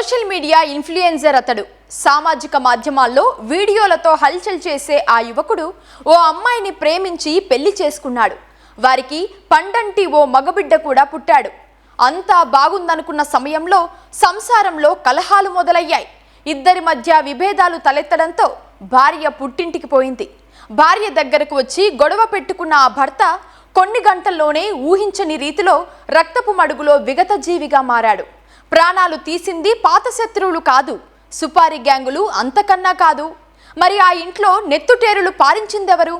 Social media influencer అతడు. సామాజిక మాధ్యమాల్లో వీడియోలతో హల్చల్ చేసే ఆ యువకుడు ఓ అమ్మాయిని ప్రేమించి పెళ్లి చేసుకున్నాడు. వారికి పండంటి ఓ మగబిడ్డ కూడా పుట్టాడు. అంతా బాగుందనుకున్న సమయంలో సంసారంలో కలహాలు మొదలయ్యాయి. ఇద్దరి మధ్య విభేదాలు తలెత్తడంతో భార్య పుట్టింటికి పోయింది. భార్య దగ్గరకు వచ్చి గొడవ పెట్టుకున్న ఆ భర్త కొన్ని గంటల్లోనే ఊహించని రీతిలో రక్తపు మడుగులో విగత జీవిగా మారాడు. ప్రాణాలు తీసింది పాత శత్రువులు కాదు, సుపారీ గ్యాంగులు అంతకన్నా కాదు. మరి ఆ ఇంట్లో నెత్తుటేరులు పారించిందెవరు?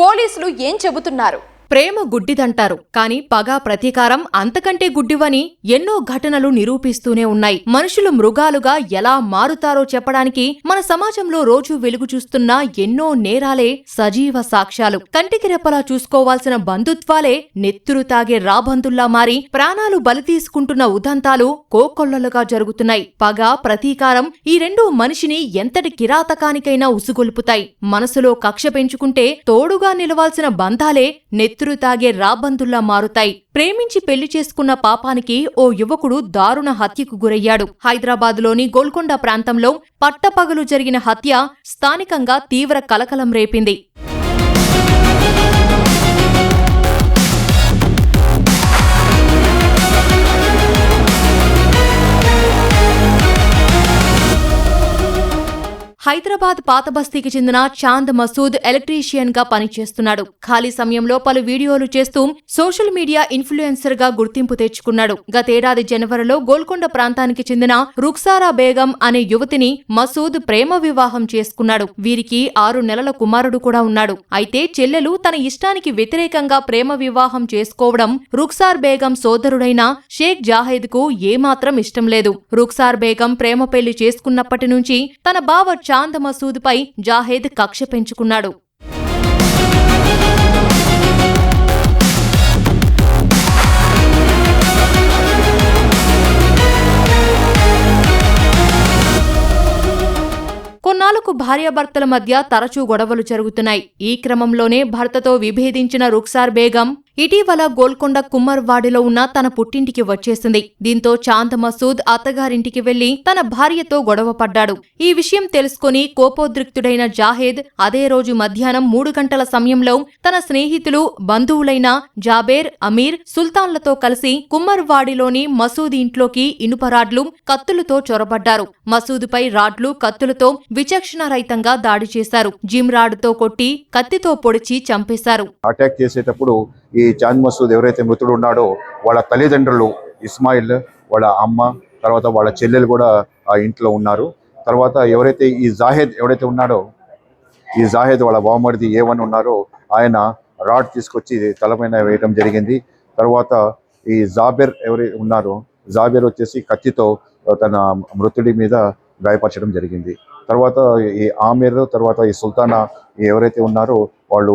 పోలీసులు ఏం చెబుతున్నారు? ప్రేమ గుడ్డిదంటారు, కాని పగ ప్రతీకారం అంతకంటే గుడ్డివని ఎన్నో ఘటనలు నిరూపిస్తూనే ఉన్నాయి. మనుషులు మృగాలుగా ఎలా మారుతారో చెప్పడానికి మన సమాజంలో రోజూ వెలుగు చూస్తున్న ఎన్నో నేరాలే సజీవ సాక్ష్యాలు. కంటికి రెప్పలా చూసుకోవాల్సిన బంధుత్వాలే నెత్తురు తాగే రాబందుల్లా మారి ప్రాణాలు బలి తీసుకుంటున్న ఉదంతాలు కోకొల్లలుగా జరుగుతున్నాయి. పగ ప్రతీకారం ఈ రెండూ మనిషిని ఎంతటి కిరాతకానికైనా ఉసుగొల్పుతాయి. మనసులో కక్ష పెంచుకుంటే తోడుగా నిలవాల్సిన బంధాలే నెత్తురు తాగే రాబందుల్లా మారుతాయి. ప్రేమించి పెళ్లి చేసుకున్న పాపానికి ఓ యువకుడు దారుణ హత్యకు గురయ్యాడు. హైదరాబాదులోని గోల్కొండ ప్రాంతంలో పట్టపగలు జరిగిన హత్య స్థానికంగా తీవ్ర కలకలం రేపింది. హైదరాబాద్ పాతబస్తీకి చెందిన చాంద్ మసూద్ ఎలక్ట్రీషియన్ గా పనిచేస్తున్నాడు. ఖాళీ సమయంలో పలు వీడియోలు చేస్తూ సోషల్ మీడియా ఇన్ఫ్లుయెన్సర్ గా గుర్తింపు తెచ్చుకున్నాడు. గతేడాది జనవరిలో గోల్కొండ ప్రాంతానికి చెందిన రుక్సారా బేగం అనే యువతిని మసూద్ ప్రేమ వివాహం చేసుకున్నాడు. వీరికి 6 నెలల కుమారుడు కూడా ఉన్నాడు. అయితే చెల్లెలు తన ఇష్టానికి వ్యతిరేకంగా ప్రేమ వివాహం చేసుకోవడం రుక్సార్ బేగం సోదరుడైన షేక్ జాహేద్ కు ఏమాత్రం ఇష్టం లేదు. రుక్సార్ బేగం ప్రేమ పెళ్లి చేసుకున్నప్పటి నుంచి తన బావ చాంద్ మసూద్ పై జాహేద్ కక్ష పెంచుకున్నాడు. కొన్నాళ్లకు భార్యాభర్తల మధ్య తరచూ గొడవలు జరుగుతున్నాయి. ఈ క్రమంలోనే భర్తతో విభేదించిన రుక్సార్ బేగం ఇటీవల గోల్కొండ కుమ్మర్వాడిలో ఉన్న తన పుట్టింటికి వచ్చేసింది. దీంతో చాంద్ మసూద్ అత్తగారింటికి వెళ్లి తన భార్యతో గొడవ పడ్డాడు. ఈ విషయం తెలుసుకుని కోపోద్రిక్తుడైన జాహేద్ అదే రోజు మధ్యాహ్నం 3 గంటల సమయంలో తన స్నేహితులు, బంధువులైన జాబేర్, అమీర్, సుల్తాన్లతో కలిసి కుమ్మర్వాడిలోని మసూద్ ఇంట్లోకి ఇనుప రాడ్లు, కత్తులతో చొరబడ్డారు. మసూదుపై రాడ్లు, కత్తులతో విచక్షణారహితంగా దాడి చేశారు. జిమ్ రాడ్తో కొట్టి కత్తితో పొడిచి చంపేశారు. అటాక్ చేసేటప్పుడు ఈ చాంద్ మసూద్ ఎవరైతే మృతుడు ఉన్నాడో వాళ్ళ తల్లిదండ్రులు ఇస్మాయిల్, వాళ్ళ అమ్మ, తర్వాత వాళ్ళ చెల్లెలు కూడా ఆ ఇంట్లో ఉన్నారు. తర్వాత ఎవరైతే ఈ జాహేద్ ఎవరైతే ఉన్నాడో, ఈ జాహేద్ వాళ్ళ బావమరిది A1 ఉన్నారో ఆయన రాడ్ తీసుకొచ్చి తలపైన వేయటం జరిగింది. తర్వాత ఈ జాబేర్ ఎవరైతే ఉన్నారో జాబేర్ వచ్చేసి కత్తితో తన మృతుడి మీద గాయపరచడం జరిగింది. తర్వాత ఈ ఆమీర్, తర్వాత ఈ సుల్తానా ఎవరైతే ఉన్నారో వాళ్ళు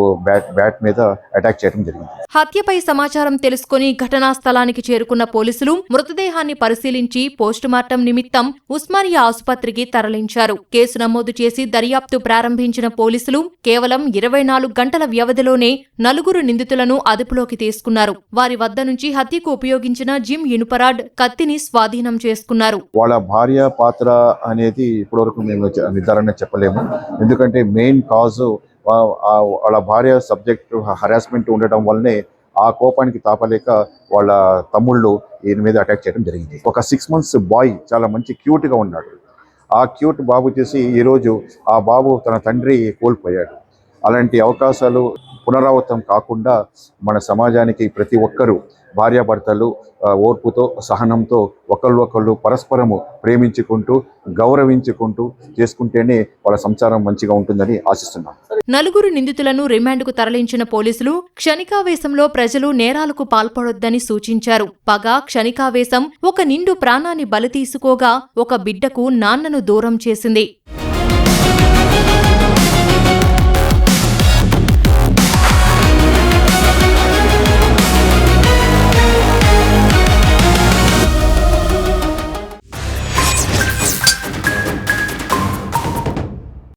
బ్యాట్ మీద అటాక్ చేయడం జరిగింది. హత్యపై సమాచారం తెలుసుకుని ఘటనా స్థలానికి చేరుకున్న పోలీసులు మృతదేహాన్ని పరిశీలించి పోస్టుమార్టం నిమిత్తం ఉస్మానియా ఆసుపత్రికి తరలించారు. కేసు నమోదు చేసి దర్యాప్తు ప్రారంభించిన పోలీసులు కేవలం 24 గంటల వ్యవధిలోనే 4 నిందితులను అదుపులోకి తీసుకున్నారు. వారి వద్ద నుంచి హత్యకు ఉపయోగించిన జిమ్ ఇనుపరాడ్, కత్తిని స్వాధీనం చేసుకున్నారు. వాళ్ళ భార్య పాత్ర అనేది ఇప్పటివరకు మేము నిర్ధారణ చెప్పలేము. ఎందుకంటే మెయిన్ కాజ్ వాళ్ళ భార్య సబ్జెక్ట్ హరాస్మెంట్ ఉండటం వల్లనే ఆ కోపానికి తాపలేక వాళ్ళ తమ్ముళ్ళు ఈయన మీద అటాక్ చేయడం జరిగింది. ఒక 6 months బాయ్ చాలా మంచి క్యూట్గా ఉన్నాడు. ఆ క్యూట్ బాబు చేసి ఈరోజు ఆ బాబు తన తండ్రి కోల్పోయాడు. అలాంటి అవకాశాలు పునరావృతం కాకుండా మన సమాజానికి ప్రతి ఒక్కరూ భార్యాభర్తలు ఓర్పుతో, సహనంతో ఒకళ్ళు పరస్పరము ప్రేమించుకుంటూ, గౌరవించుకుంటూ చేసుకుంటేనే వాళ్ళ సంసారం మంచిగా ఉంటుందని ఆశిస్తున్నాం. 4 నిందితులను రిమాండ్కు తరలించిన పోలీసులు క్షణికావేశంలో ప్రజలు నేరాలకు పాల్పడొద్దని సూచించారు. పగ, క్షణికావేశం ఒక నిండు ప్రాణాన్ని బలి తీసుకోగా ఒక బిడ్డకు నాన్నను దూరం చేసింది.